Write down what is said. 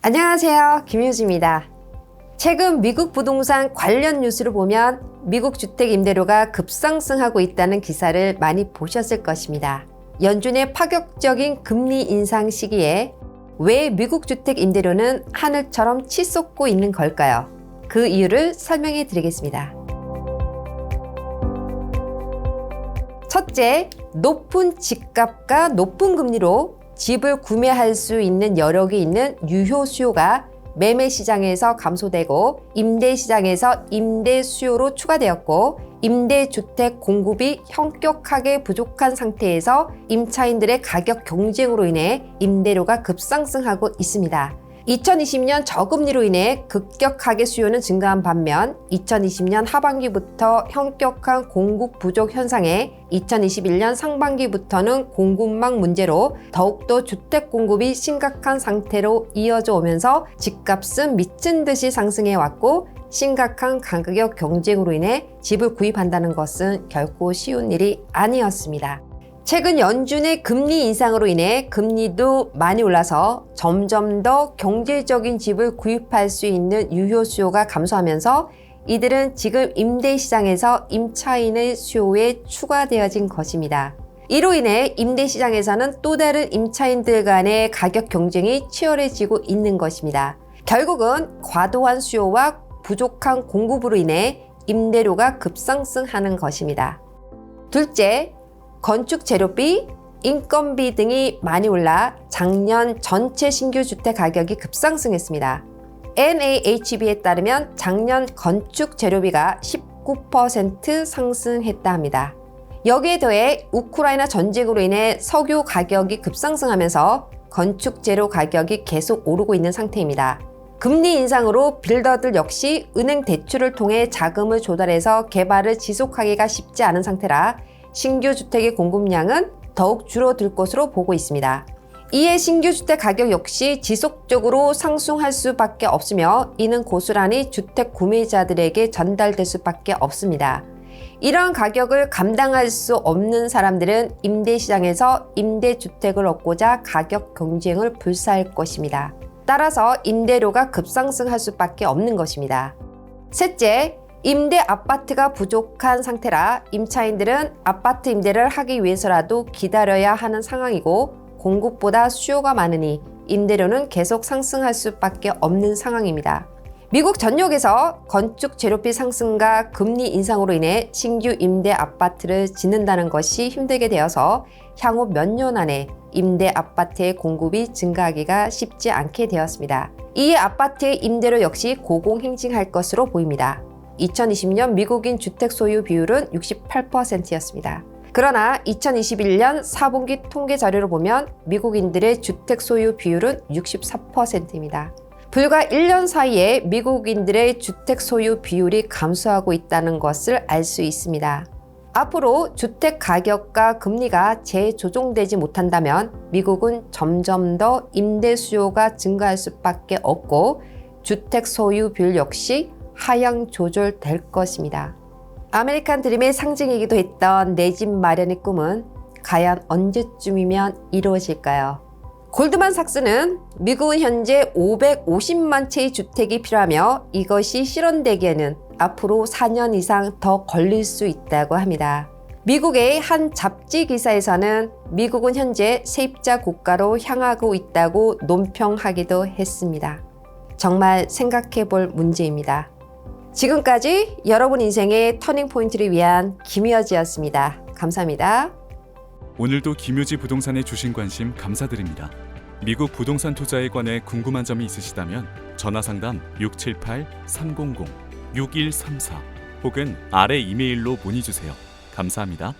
안녕하세요. 김효지입니다. 최근 미국 부동산 관련 뉴스를 보면 미국 주택 임대료가 급상승하고 있다는 기사를 많이 보셨을 것입니다. 연준의 파격적인 금리 인상 시기에 왜 미국 주택 임대료는 하늘처럼 치솟고 있는 걸까요? 그 이유를 설명해 드리겠습니다. 첫째, 높은 집값과 높은 금리로 집을 구매할 수 있는 여력이 있는 유효 수요가 매매 시장에서 감소되고 임대 시장에서 임대 수요로 추가되었고 임대주택 공급이 현격하게 부족한 상태에서 임차인들의 가격 경쟁으로 인해 임대료가 급상승하고 있습니다. 2020년 저금리로 인해 급격하게 수요는 증가한 반면 2020년 하반기부터 현격한 공급 부족 현상에 2021년 상반기부터는 공급망 문제로 더욱더 주택 공급이 심각한 상태로 이어져 오면서 집값은 미친 듯이 상승해 왔고 심각한 가격 경쟁으로 인해 집을 구입한다는 것은 결코 쉬운 일이 아니었습니다. 최근 연준의 금리 인상으로 인해 금리도 많이 올라서 점점 더 경제적인 집을 구입할 수 있는 유효 수요가 감소하면서 이들은 지금 임대 시장에서 임차인의 수요에 추가되어진 것입니다. 이로 인해 임대 시장에서는 또 다른 임차인들 간의 가격 경쟁이 치열해지고 있는 것입니다. 결국은 과도한 수요와 부족한 공급으로 인해 임대료가 급상승하는 것입니다. 둘째, 건축 재료비, 인건비 등이 많이 올라 작년 전체 신규 주택 가격이 급상승했습니다. NAHB에 따르면 작년 건축 재료비가 19% 상승했다 합니다. 여기에 더해 우크라이나 전쟁으로 인해 석유 가격이 급상승하면서 건축 재료 가격이 계속 오르고 있는 상태입니다. 금리 인상으로 빌더들 역시 은행 대출을 통해 자금을 조달해서 개발을 지속하기가 쉽지 않은 상태라 신규 주택의 공급량은 더욱 줄어들 것으로 보고 있습니다. 이에 신규 주택 가격 역시 지속적으로 상승할 수밖에 없으며 이는 고스란히 주택 구매자들에게 전달될 수밖에 없습니다. 이러한 가격을 감당할 수 없는 사람들은 임대시장에서 임대주택을 얻고자 가격 경쟁을 불사할 것입니다. 따라서 임대료가 급상승할 수밖에 없는 것입니다. 셋째, 임대 아파트가 부족한 상태라 임차인들은 아파트 임대를 하기 위해서라도 기다려야 하는 상황이고 공급보다 수요가 많으니 임대료는 계속 상승할 수밖에 없는 상황입니다. 미국 전역에서 건축 재료비 상승과 금리 인상으로 인해 신규 임대 아파트를 짓는다는 것이 힘들게 되어서 향후 몇 년 안에 임대 아파트의 공급이 증가하기가 쉽지 않게 되었습니다. 이에 아파트의 임대료 역시 고공행진할 것으로 보입니다. 2020년 미국인 주택 소유 비율은 68%였습니다. 그러나 2021년 4분기 통계 자료를 보면 미국인들의 주택 소유 비율은 64%입니다. 불과 1년 사이에 미국인들의 주택 소유 비율이 감소하고 있다는 것을 알 수 있습니다. 앞으로 주택 가격과 금리가 재조정되지 못한다면 미국은 점점 더 임대 수요가 증가할 수밖에 없고 주택 소유 비율 역시 하향 조절될 것입니다. 아메리칸 드림의 상징이기도 했던 내 집 마련의 꿈은 과연 언제쯤이면 이루어질까요? 골드만삭스는 미국은 현재 550만 채의 주택이 필요하며 이것이 실현되기에는 앞으로 4년 이상 더 걸릴 수 있다고 합니다. 미국의 한 잡지 기사에서는 미국은 현재 세입자 국가로 향하고 있다고 논평하기도 했습니다. 정말 생각해 볼 문제입니다. 지금까지 여러분 인생의 터닝포인트를 위한 김효지였습니다. 감사합니다. 오늘도 김효지 부동산에 주신 관심 감사드립니다. 미국 부동산 투자에 관해 궁금한 점이 있으시다면 전화상담 678-300-6134 혹은 아래 이메일로 문의주세요. 감사합니다.